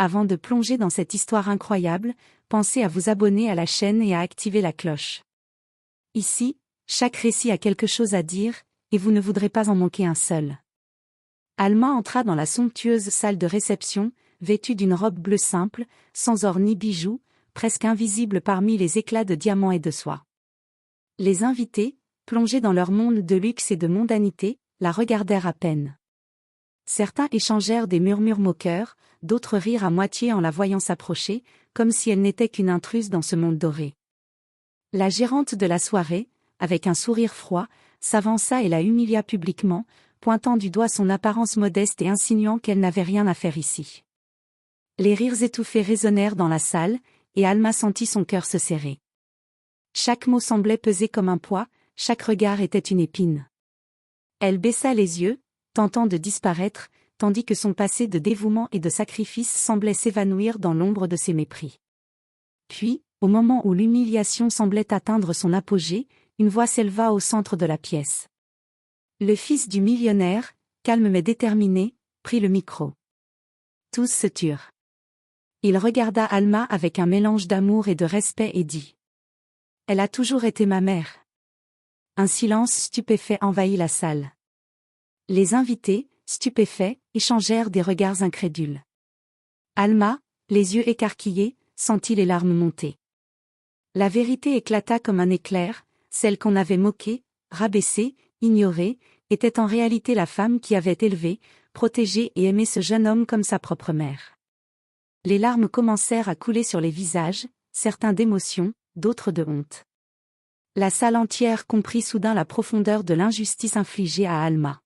Avant de plonger dans cette histoire incroyable, pensez à vous abonner à la chaîne et à activer la cloche. Ici, chaque récit a quelque chose à dire, et vous ne voudrez pas en manquer un seul. Alma entra dans la somptueuse salle de réception, vêtue d'une robe bleue simple, sans or ni bijoux, presque invisible parmi les éclats de diamants et de soie. Les invités, plongés dans leur monde de luxe et de mondanité, la regardèrent à peine. Certains échangèrent des murmures moqueurs, d'autres rirent à moitié en la voyant s'approcher, comme si elle n'était qu'une intruse dans ce monde doré. La gérante de la soirée, avec un sourire froid, s'avança et la humilia publiquement, pointant du doigt son apparence modeste et insinuant qu'elle n'avait rien à faire ici. Les rires étouffés résonnèrent dans la salle, et Alma sentit son cœur se serrer. Chaque mot semblait peser comme un poids, chaque regard était une épine. Elle baissa les yeux, tentant de disparaître, tandis que son passé de dévouement et de sacrifice semblait s'évanouir dans l'ombre de ses mépris. Puis, au moment où l'humiliation semblait atteindre son apogée, une voix s'éleva au centre de la pièce. Le fils du millionnaire, calme mais déterminé, prit le micro. Tous se turent. Il regarda Alma avec un mélange d'amour et de respect et dit : « Elle a toujours été ma mère. » Un silence stupéfait envahit la salle. Les invités, stupéfaits, échangèrent des regards incrédules. Alma, les yeux écarquillés, sentit les larmes monter. La vérité éclata comme un éclair, celle qu'on avait moquée, rabaissée, ignorée, était en réalité la femme qui avait élevé, protégé et aimé ce jeune homme comme sa propre mère. Les larmes commencèrent à couler sur les visages, certains d'émotion, d'autres de honte. La salle entière comprit soudain la profondeur de l'injustice infligée à Alma.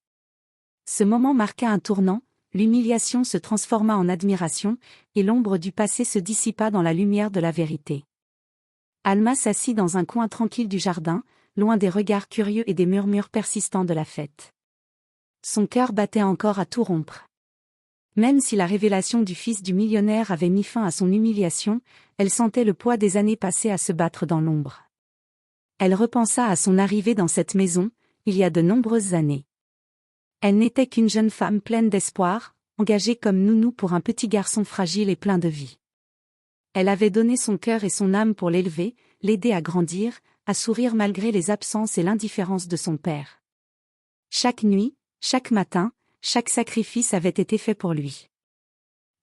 Ce moment marqua un tournant, l'humiliation se transforma en admiration, et l'ombre du passé se dissipa dans la lumière de la vérité. Alma s'assit dans un coin tranquille du jardin, loin des regards curieux et des murmures persistants de la fête. Son cœur battait encore à tout rompre. Même si la révélation du fils du millionnaire avait mis fin à son humiliation, elle sentait le poids des années passées à se battre dans l'ombre. Elle repensa à son arrivée dans cette maison, il y a de nombreuses années. Elle n'était qu'une jeune femme pleine d'espoir, engagée comme nounou pour un petit garçon fragile et plein de vie. Elle avait donné son cœur et son âme pour l'élever, l'aider à grandir, à sourire malgré les absences et l'indifférence de son père. Chaque nuit, chaque matin, chaque sacrifice avait été fait pour lui.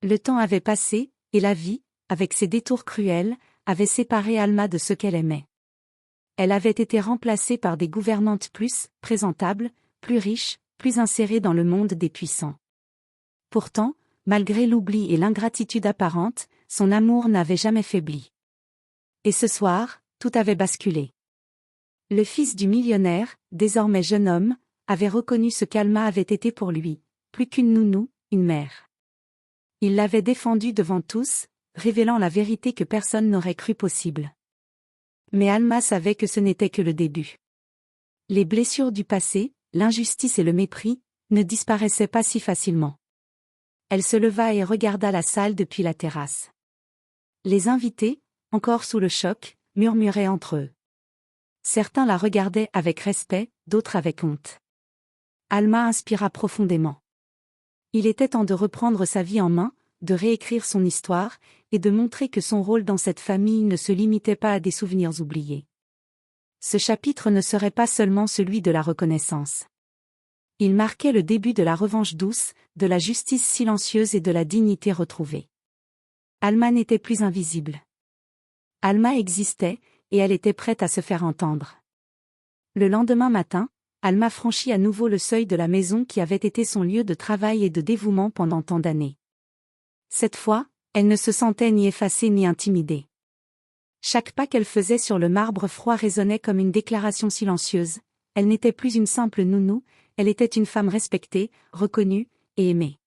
Le temps avait passé, et la vie, avec ses détours cruels, avait séparé Alma de ce qu'elle aimait. Elle avait été remplacée par des gouvernantes plus présentables, plus riches, plus insérées dans le monde des puissants. Pourtant, malgré l'oubli et l'ingratitude apparente, son amour n'avait jamais faibli. Et ce soir, tout avait basculé. Le fils du millionnaire, désormais jeune homme, avait reconnu ce qu'Alma avait été pour lui, plus qu'une nounou, une mère. Il l'avait défendue devant tous, révélant la vérité que personne n'aurait cru possible. Mais Alma savait que ce n'était que le début. Les blessures du passé, l'injustice et le mépris, ne disparaissaient pas si facilement. Elle se leva et regarda la salle depuis la terrasse. Les invités, encore sous le choc, murmuraient entre eux. Certains la regardaient avec respect, d'autres avec honte. Alma inspira profondément. Il était temps de reprendre sa vie en main, de réécrire son histoire, et de montrer que son rôle dans cette famille ne se limitait pas à des souvenirs oubliés. Ce chapitre ne serait pas seulement celui de la reconnaissance. Il marquait le début de la revanche douce, de la justice silencieuse et de la dignité retrouvée. Alma n'était plus invisible. Alma existait, et elle était prête à se faire entendre. Le lendemain matin, Alma franchit à nouveau le seuil de la maison qui avait été son lieu de travail et de dévouement pendant tant d'années. Cette fois, elle ne se sentait ni effacée ni intimidée. Chaque pas qu'elle faisait sur le marbre froid résonnait comme une déclaration silencieuse. Elle n'était plus une simple nounou, elle était une femme respectée, reconnue et aimée.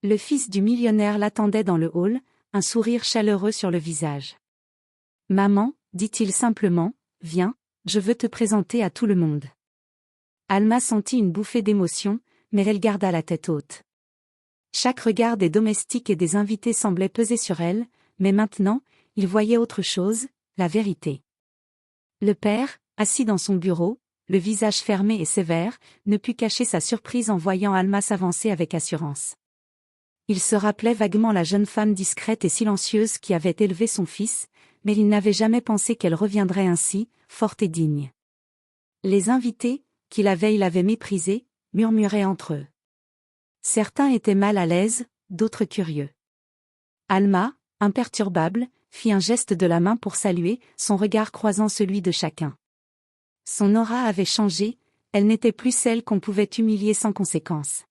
Le fils du millionnaire l'attendait dans le hall, un sourire chaleureux sur le visage. « Maman, dit-il simplement, viens, je veux te présenter à tout le monde. » Alma sentit une bouffée d'émotion, mais elle garda la tête haute. Chaque regard des domestiques et des invités semblait peser sur elle, mais maintenant, il voyait autre chose, la vérité. Le père, assis dans son bureau, le visage fermé et sévère, ne put cacher sa surprise en voyant Alma s'avancer avec assurance. Il se rappelait vaguement la jeune femme discrète et silencieuse qui avait élevé son fils, mais il n'avait jamais pensé qu'elle reviendrait ainsi, forte et digne. Les invités, qui la veille l'avaient méprisée, murmuraient entre eux. Certains étaient mal à l'aise, d'autres curieux. Alma, imperturbable, fit un geste de la main pour saluer, son regard croisant celui de chacun. Son aura avait changé, elle n'était plus celle qu'on pouvait humilier sans conséquence.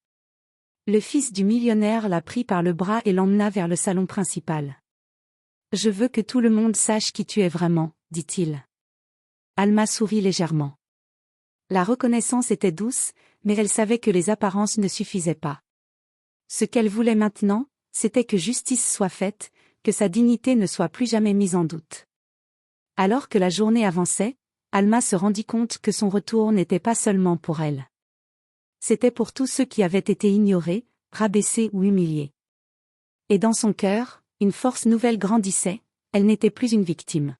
Le fils du millionnaire la prit par le bras et l'emmena vers le salon principal. « Je veux que tout le monde sache qui tu es vraiment, » dit-il. Alma sourit légèrement. La reconnaissance était douce, mais elle savait que les apparences ne suffisaient pas. Ce qu'elle voulait maintenant, c'était que justice soit faite, que sa dignité ne soit plus jamais mise en doute. Alors que la journée avançait, Alma se rendit compte que son retour n'était pas seulement pour elle. C'était pour tous ceux qui avaient été ignorés, rabaissés ou humiliés. Et dans son cœur, une force nouvelle grandissait, elle n'était plus une victime.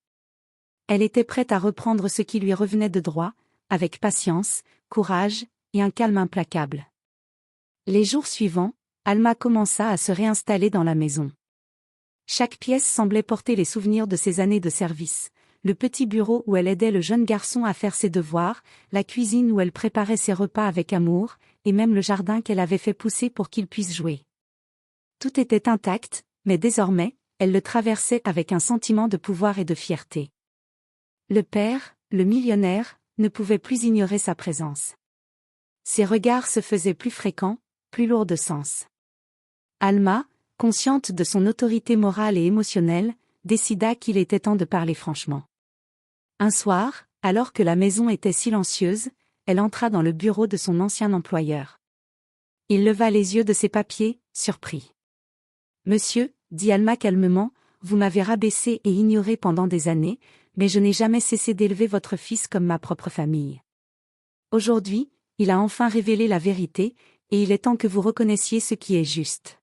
Elle était prête à reprendre ce qui lui revenait de droit, avec patience, courage, et un calme implacable. Les jours suivants, Alma commença à se réinstaller dans la maison. Chaque pièce semblait porter les souvenirs de ses années de service. Le petit bureau où elle aidait le jeune garçon à faire ses devoirs, la cuisine où elle préparait ses repas avec amour, et même le jardin qu'elle avait fait pousser pour qu'il puisse jouer. Tout était intact, mais désormais, elle le traversait avec un sentiment de pouvoir et de fierté. Le père, le millionnaire, ne pouvait plus ignorer sa présence. Ses regards se faisaient plus fréquents, plus lourds de sens. Alma, consciente de son autorité morale et émotionnelle, décida qu'il était temps de parler franchement. Un soir, alors que la maison était silencieuse, elle entra dans le bureau de son ancien employeur. Il leva les yeux de ses papiers, surpris. « Monsieur, » dit Alma calmement, « vous m'avez rabaissé et ignoré pendant des années, mais je n'ai jamais cessé d'élever votre fils comme ma propre famille. Aujourd'hui, il a enfin révélé la vérité, et il est temps que vous reconnaissiez ce qui est juste. »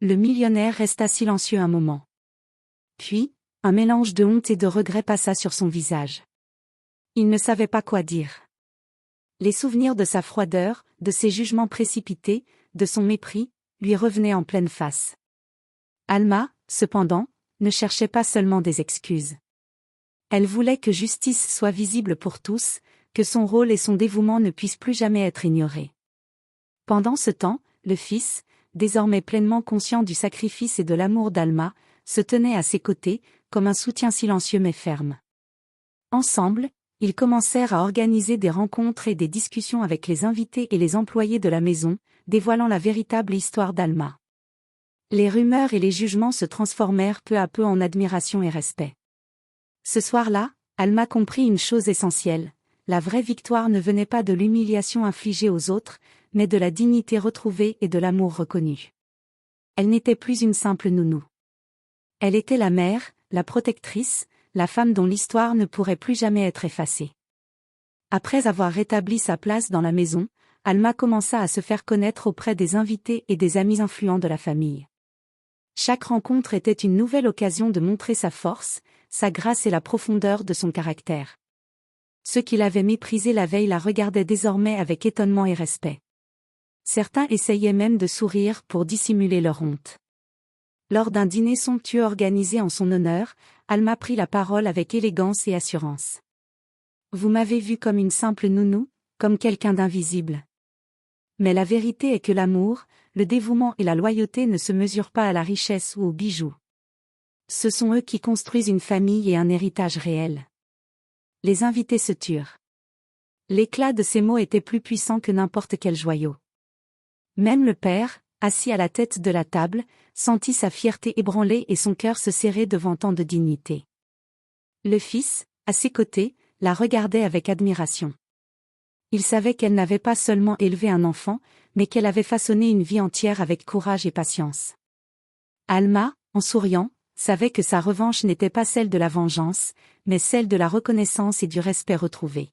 Le millionnaire resta silencieux un moment. Puis, un mélange de honte et de regret passa sur son visage. Il ne savait pas quoi dire. Les souvenirs de sa froideur, de ses jugements précipités, de son mépris, lui revenaient en pleine face. Alma, cependant, ne cherchait pas seulement des excuses. Elle voulait que justice soit visible pour tous, que son rôle et son dévouement ne puissent plus jamais être ignorés. Pendant ce temps, le fils, désormais pleinement conscient du sacrifice et de l'amour d'Alma, se tenait à ses côtés, comme un soutien silencieux mais ferme. Ensemble, ils commencèrent à organiser des rencontres et des discussions avec les invités et les employés de la maison, dévoilant la véritable histoire d'Alma. Les rumeurs et les jugements se transformèrent peu à peu en admiration et respect. Ce soir-là, Alma comprit une chose essentielle. La vraie victoire ne venait pas de l'humiliation infligée aux autres, mais de la dignité retrouvée et de l'amour reconnu. Elle n'était plus une simple nounou. Elle était la mère, la protectrice, la femme dont l'histoire ne pourrait plus jamais être effacée. Après avoir rétabli sa place dans la maison, Alma commença à se faire connaître auprès des invités et des amis influents de la famille. Chaque rencontre était une nouvelle occasion de montrer sa force, sa grâce et la profondeur de son caractère. Ceux qui l'avaient méprisée la veille la regardaient désormais avec étonnement et respect. Certains essayaient même de sourire pour dissimuler leur honte. Lors d'un dîner somptueux organisé en son honneur, Alma prit la parole avec élégance et assurance. « Vous m'avez vue comme une simple nounou, comme quelqu'un d'invisible. Mais la vérité est que l'amour, le dévouement et la loyauté ne se mesurent pas à la richesse ou aux bijoux. Ce sont eux qui construisent une famille et un héritage réel. » Les invités se turent. L'éclat de ces mots était plus puissant que n'importe quel joyau. Même le père, assis à la tête de la table, sentit sa fierté ébranlée et son cœur se serrer devant tant de dignité. Le fils, à ses côtés, la regardait avec admiration. Il savait qu'elle n'avait pas seulement élevé un enfant, mais qu'elle avait façonné une vie entière avec courage et patience. Alma, en souriant, savait que sa revanche n'était pas celle de la vengeance, mais celle de la reconnaissance et du respect retrouvé.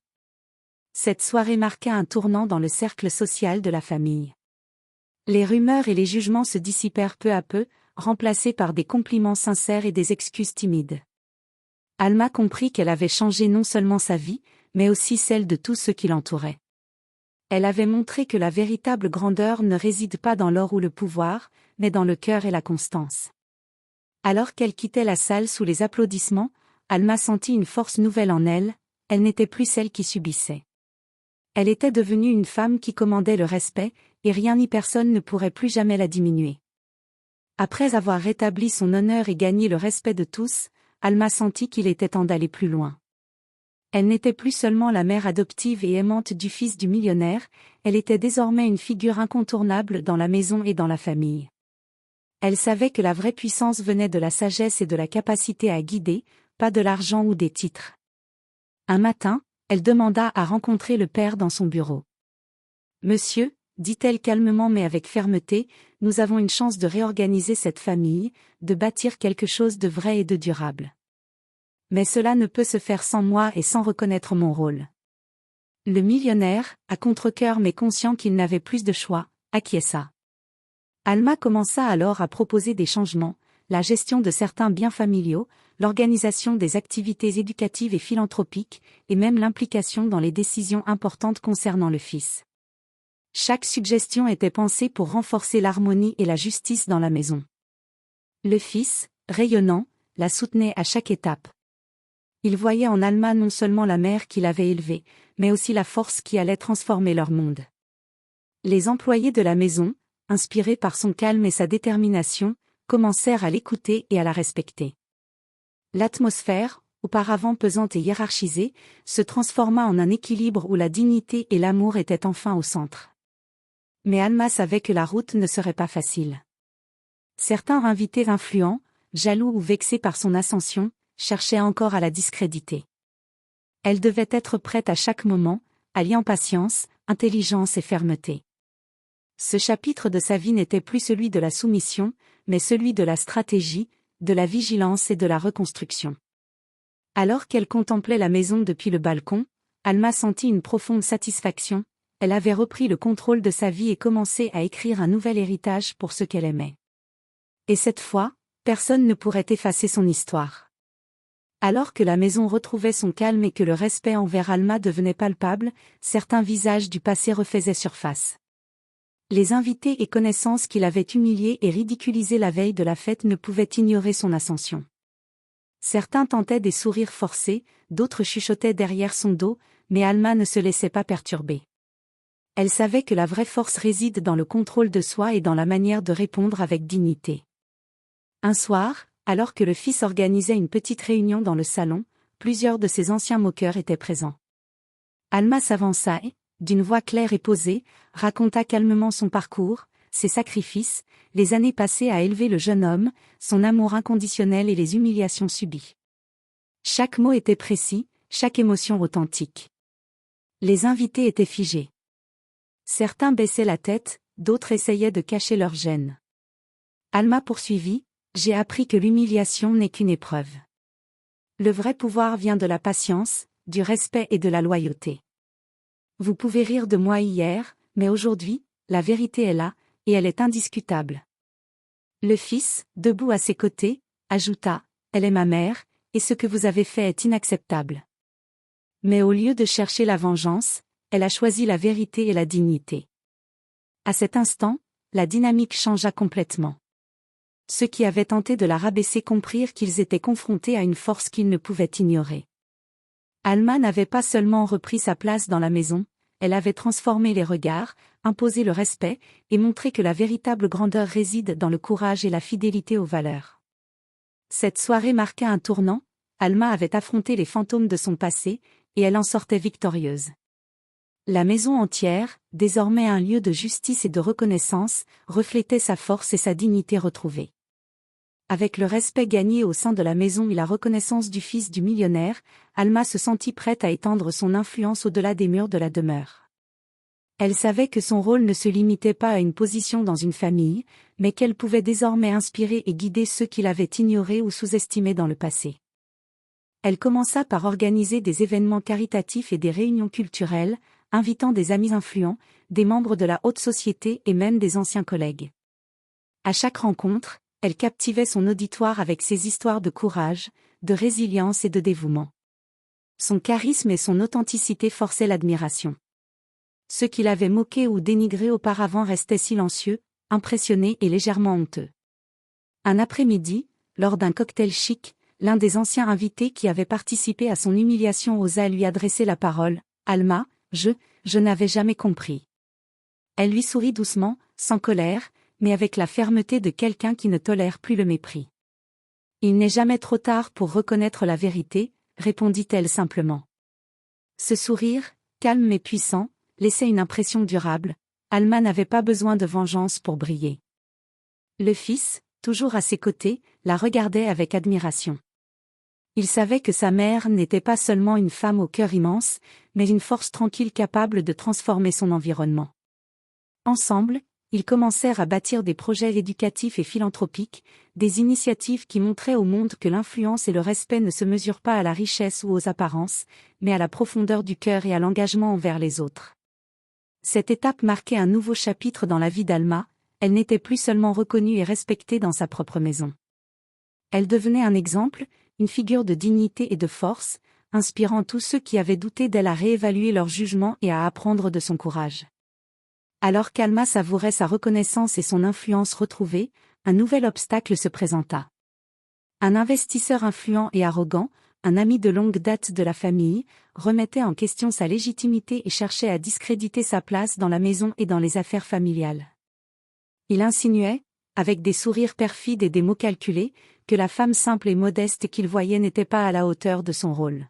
Cette soirée marqua un tournant dans le cercle social de la famille. Les rumeurs et les jugements se dissipèrent peu à peu, remplacés par des compliments sincères et des excuses timides. Alma comprit qu'elle avait changé non seulement sa vie, mais aussi celle de tous ceux qui l'entouraient. Elle avait montré que la véritable grandeur ne réside pas dans l'or ou le pouvoir, mais dans le cœur et la constance. Alors qu'elle quittait la salle sous les applaudissements, Alma sentit une force nouvelle en elle, elle n'était plus celle qui subissait. Elle était devenue une femme qui commandait le respect, et rien ni personne ne pourrait plus jamais la diminuer. Après avoir rétabli son honneur et gagné le respect de tous, Alma sentit qu'il était temps d'aller plus loin. Elle n'était plus seulement la mère adoptive et aimante du fils du millionnaire, elle était désormais une figure incontournable dans la maison et dans la famille. Elle savait que la vraie puissance venait de la sagesse et de la capacité à guider, pas de l'argent ou des titres. Un matin, elle demanda à rencontrer le père dans son bureau. « Monsieur, dit-elle calmement mais avec fermeté, nous avons une chance de réorganiser cette famille, de bâtir quelque chose de vrai et de durable. Mais cela ne peut se faire sans moi et sans reconnaître mon rôle. » Le millionnaire, à contre-cœur mais conscient qu'il n'avait plus de choix, acquiesça. Alma commença alors à proposer des changements, la gestion de certains biens familiaux, l'organisation des activités éducatives et philanthropiques, et même l'implication dans les décisions importantes concernant le fils. Chaque suggestion était pensée pour renforcer l'harmonie et la justice dans la maison. Le fils, rayonnant, la soutenait à chaque étape. Il voyait en Alma non seulement la mère qu'il avait élevée, mais aussi la force qui allait transformer leur monde. Les employés de la maison, inspirés par son calme et sa détermination, commencèrent à l'écouter et à la respecter. L'atmosphère, auparavant pesante et hiérarchisée, se transforma en un équilibre où la dignité et l'amour étaient enfin au centre. Mais Alma savait que la route ne serait pas facile. Certains invités influents, jaloux ou vexés par son ascension, cherchaient encore à la discréditer. Elle devait être prête à chaque moment, alliant patience, intelligence et fermeté. Ce chapitre de sa vie n'était plus celui de la soumission, mais celui de la stratégie, de la vigilance et de la reconstruction. Alors qu'elle contemplait la maison depuis le balcon, Alma sentit une profonde satisfaction, elle avait repris le contrôle de sa vie et commencé à écrire un nouvel héritage pour ceux qu'elle aimait. Et cette fois, personne ne pourrait effacer son histoire. Alors que la maison retrouvait son calme et que le respect envers Alma devenait palpable, certains visages du passé refaisaient surface. Les invités et connaissances qu'il avait humiliés et ridiculisés la veille de la fête ne pouvaient ignorer son ascension. Certains tentaient des sourires forcés, d'autres chuchotaient derrière son dos, mais Alma ne se laissait pas perturber. Elle savait que la vraie force réside dans le contrôle de soi et dans la manière de répondre avec dignité. Un soir, alors que le fils organisait une petite réunion dans le salon, plusieurs de ses anciens moqueurs étaient présents. Alma s'avança et, d'une voix claire et posée, raconta calmement son parcours, ses sacrifices, les années passées à élever le jeune homme, son amour inconditionnel et les humiliations subies. Chaque mot était précis, chaque émotion authentique. Les invités étaient figés. Certains baissaient la tête, d'autres essayaient de cacher leur gêne. Alma poursuivit, « J'ai appris que l'humiliation n'est qu'une épreuve. Le vrai pouvoir vient de la patience, du respect et de la loyauté. Vous pouvez rire de moi hier, mais aujourd'hui, la vérité est là, et elle est indiscutable. » Le fils, debout à ses côtés, ajouta, « Elle est ma mère, et ce que vous avez fait est inacceptable. » Mais au lieu de chercher la vengeance, elle a choisi la vérité et la dignité. À cet instant, la dynamique changea complètement. Ceux qui avaient tenté de la rabaisser comprirent qu'ils étaient confrontés à une force qu'ils ne pouvaient ignorer. Alma n'avait pas seulement repris sa place dans la maison, elle avait transformé les regards, imposé le respect, et montré que la véritable grandeur réside dans le courage et la fidélité aux valeurs. Cette soirée marqua un tournant, Alma avait affronté les fantômes de son passé, et elle en sortait victorieuse. La maison entière, désormais un lieu de justice et de reconnaissance, reflétait sa force et sa dignité retrouvée. Avec le respect gagné au sein de la maison et la reconnaissance du fils du millionnaire, Alma se sentit prête à étendre son influence au-delà des murs de la demeure. Elle savait que son rôle ne se limitait pas à une position dans une famille, mais qu'elle pouvait désormais inspirer et guider ceux qui l'avaient ignorée ou sous-estimée dans le passé. Elle commença par organiser des événements caritatifs et des réunions culturelles, invitant des amis influents, des membres de la haute société et même des anciens collègues. À chaque rencontre, elle captivait son auditoire avec ses histoires de courage, de résilience et de dévouement. Son charisme et son authenticité forçaient l'admiration. Ceux qui l'avaient moqué ou dénigré auparavant restaient silencieux, impressionnés et légèrement honteux. Un après-midi, lors d'un cocktail chic, l'un des anciens invités qui avait participé à son humiliation osa lui adresser la parole. « Alma, je n'avais jamais compris. » Elle lui sourit doucement, sans colère, mais avec la fermeté de quelqu'un qui ne tolère plus le mépris. « Il n'est jamais trop tard pour reconnaître la vérité, » répondit-elle simplement. Ce sourire, calme mais puissant, laissait une impression durable. Alma n'avait pas besoin de vengeance pour briller. Le fils, toujours à ses côtés, la regardait avec admiration. Il savait que sa mère n'était pas seulement une femme au cœur immense, mais une force tranquille capable de transformer son environnement. Ensemble, ils commencèrent à bâtir des projets éducatifs et philanthropiques, des initiatives qui montraient au monde que l'influence et le respect ne se mesurent pas à la richesse ou aux apparences, mais à la profondeur du cœur et à l'engagement envers les autres. Cette étape marquait un nouveau chapitre dans la vie d'Alma. Elle n'était plus seulement reconnue et respectée dans sa propre maison. Elle devenait un exemple, une figure de dignité et de force, inspirant tous ceux qui avaient douté d'elle à réévaluer leur jugement et à apprendre de son courage. Alors qu'Alma savourait sa reconnaissance et son influence retrouvée, un nouvel obstacle se présenta. Un investisseur influent et arrogant, un ami de longue date de la famille, remettait en question sa légitimité et cherchait à discréditer sa place dans la maison et dans les affaires familiales. Il insinuait, avec des sourires perfides et des mots calculés, que la femme simple et modeste qu'il voyait n'était pas à la hauteur de son rôle.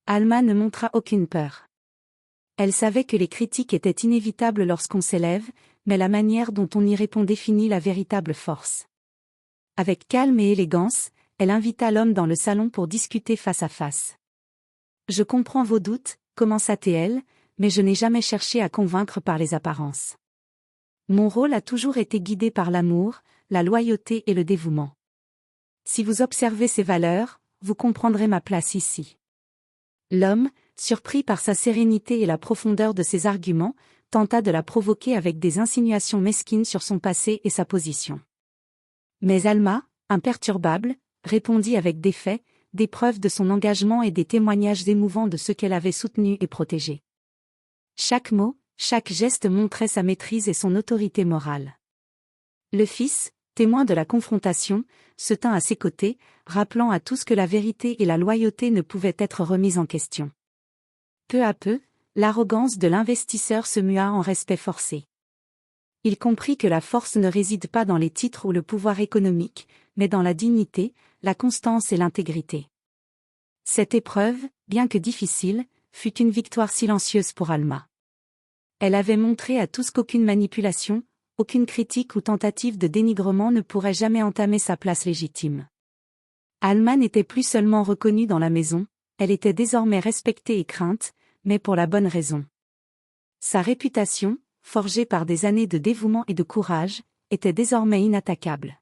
Alma ne montra aucune peur. Elle savait que les critiques étaient inévitables lorsqu'on s'élève, mais la manière dont on y répond définit la véritable force. Avec calme et élégance, elle invita l'homme dans le salon pour discuter face à face. « Je comprends vos doutes, » commença-t-elle, « mais je n'ai jamais cherché à convaincre par les apparences. Mon rôle a toujours été guidé par l'amour, la loyauté et le dévouement. Si vous observez ces valeurs, vous comprendrez ma place ici. » L'homme, surpris par sa sérénité et la profondeur de ses arguments, tenta de la provoquer avec des insinuations mesquines sur son passé et sa position. Mais Alma, imperturbable, répondit avec des faits, des preuves de son engagement et des témoignages émouvants de ceux qu'elle avait soutenus et protégés. Chaque mot, chaque geste montrait sa maîtrise et son autorité morale. Le fils, témoin de la confrontation, se tint à ses côtés, rappelant à tous que la vérité et la loyauté ne pouvaient être remises en question. Peu à peu, l'arrogance de l'investisseur se mua en respect forcé. Il comprit que la force ne réside pas dans les titres ou le pouvoir économique, mais dans la dignité, la constance et l'intégrité. Cette épreuve, bien que difficile, fut une victoire silencieuse pour Alma. Elle avait montré à tous qu'aucune manipulation, aucune critique ou tentative de dénigrement ne pourrait jamais entamer sa place légitime. Alma n'était plus seulement reconnue dans la maison, elle était désormais respectée et crainte, mais pour la bonne raison. Sa réputation, forgée par des années de dévouement et de courage, était désormais inattaquable.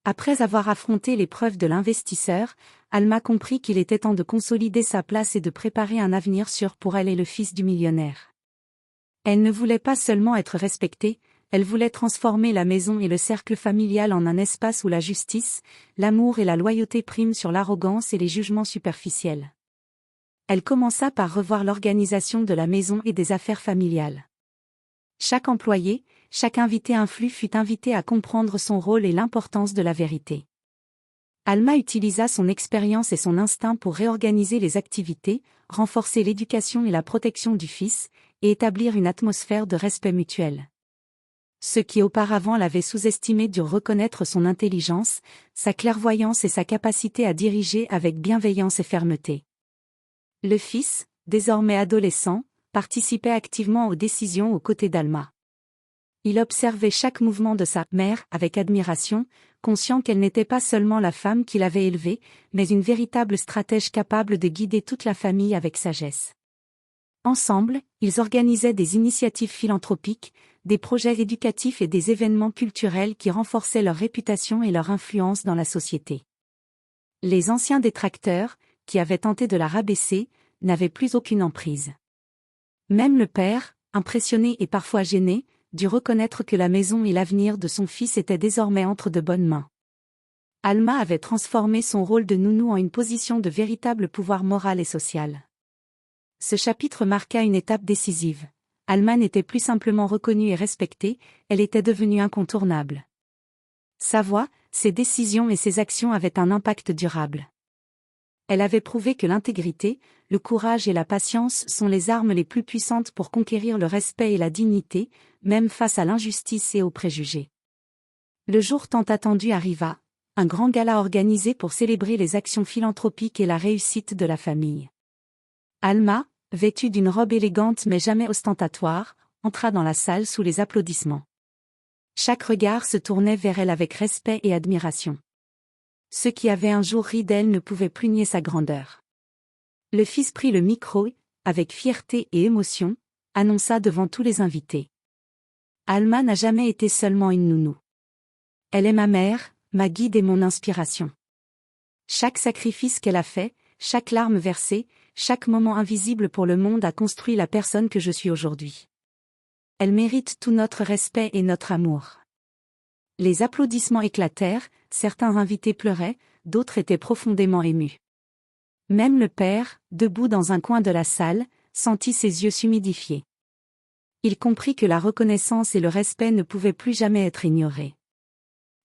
Après avoir affronté l'épreuve de l'investisseur, Alma comprit qu'il était temps de consolider sa place et de préparer un avenir sûr pour elle et le fils du millionnaire. Elle ne voulait pas seulement être respectée, elle voulait transformer la maison et le cercle familial en un espace où la justice, l'amour et la loyauté priment sur l'arrogance et les jugements superficiels. Elle commença par revoir l'organisation de la maison et des affaires familiales. Chaque employé, chaque invité influx fut invité à comprendre son rôle et l'importance de la vérité. Alma utilisa son expérience et son instinct pour réorganiser les activités, renforcer l'éducation et la protection du fils, et établir une atmosphère de respect mutuel. Ceux qui auparavant l'avaient sous-estimé durent reconnaître son intelligence, sa clairvoyance et sa capacité à diriger avec bienveillance et fermeté. Le fils, désormais adolescent, participait activement aux décisions aux côtés d'Alma. Il observait chaque mouvement de sa mère avec admiration, conscient qu'elle n'était pas seulement la femme qu'il avait élevée, mais une véritable stratège capable de guider toute la famille avec sagesse. Ensemble, ils organisaient des initiatives philanthropiques, des projets éducatifs et des événements culturels qui renforçaient leur réputation et leur influence dans la société. Les anciens détracteurs, qui avaient tenté de la rabaisser, n'avaient plus aucune emprise. Même le père, impressionné et parfois gêné, dut reconnaître que la maison et l'avenir de son fils étaient désormais entre de bonnes mains. Alma avait transformé son rôle de nounou en une position de véritable pouvoir moral et social. Ce chapitre marqua une étape décisive. Alma n'était plus simplement reconnue et respectée, elle était devenue incontournable. Sa voix, ses décisions et ses actions avaient un impact durable. Elle avait prouvé que l'intégrité, le courage et la patience sont les armes les plus puissantes pour conquérir le respect et la dignité, même face à l'injustice et aux préjugés. Le jour tant attendu arriva, un grand gala organisé pour célébrer les actions philanthropiques et la réussite de la famille. Alma, vêtue d'une robe élégante mais jamais ostentatoire, entra dans la salle sous les applaudissements. Chaque regard se tournait vers elle avec respect et admiration. Ceux qui avaient un jour ri d'elle ne pouvaient plus nier sa grandeur. Le fils prit le micro et, avec fierté et émotion, annonça devant tous les invités. Alma n'a jamais été seulement une nounou. Elle est ma mère, ma guide et mon inspiration. Chaque sacrifice qu'elle a fait, chaque larme versée, chaque moment invisible pour le monde a construit la personne que je suis aujourd'hui. Elle mérite tout notre respect et notre amour. Les applaudissements éclatèrent, certains invités pleuraient, d'autres étaient profondément émus. Même le père, debout dans un coin de la salle, sentit ses yeux s'humidifier. Il comprit que la reconnaissance et le respect ne pouvaient plus jamais être ignorés.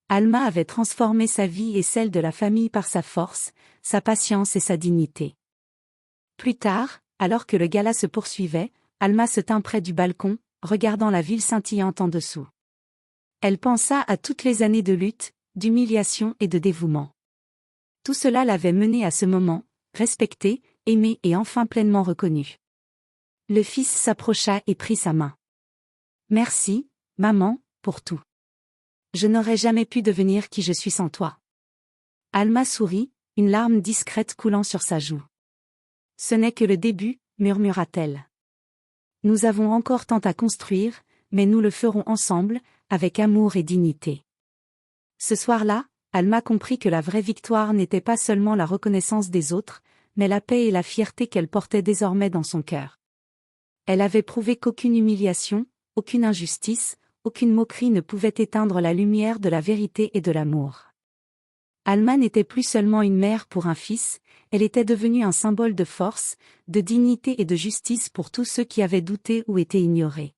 Alma avait transformé sa vie et celle de la famille par sa force, sa patience et sa dignité. Plus tard, alors que le gala se poursuivait, Alma se tint près du balcon, regardant la ville scintillante en dessous. Elle pensa à toutes les années de lutte, d'humiliation et de dévouement. Tout cela l'avait menée à ce moment, respectée, aimée et enfin pleinement reconnue. Le fils s'approcha et prit sa main. « Merci, maman, pour tout. Je n'aurais jamais pu devenir qui je suis sans toi. » Alma sourit, une larme discrète coulant sur sa joue. « Ce n'est que le début, murmura-t-elle. Nous avons encore tant à construire, mais nous le ferons ensemble, avec amour et dignité. » Ce soir-là, Alma comprit que la vraie victoire n'était pas seulement la reconnaissance des autres, mais la paix et la fierté qu'elle portait désormais dans son cœur. Elle avait prouvé qu'aucune humiliation, aucune injustice, aucune moquerie ne pouvait éteindre la lumière de la vérité et de l'amour. Alma n'était plus seulement une mère pour un fils, elle était devenue un symbole de force, de dignité et de justice pour tous ceux qui avaient douté ou été ignorés.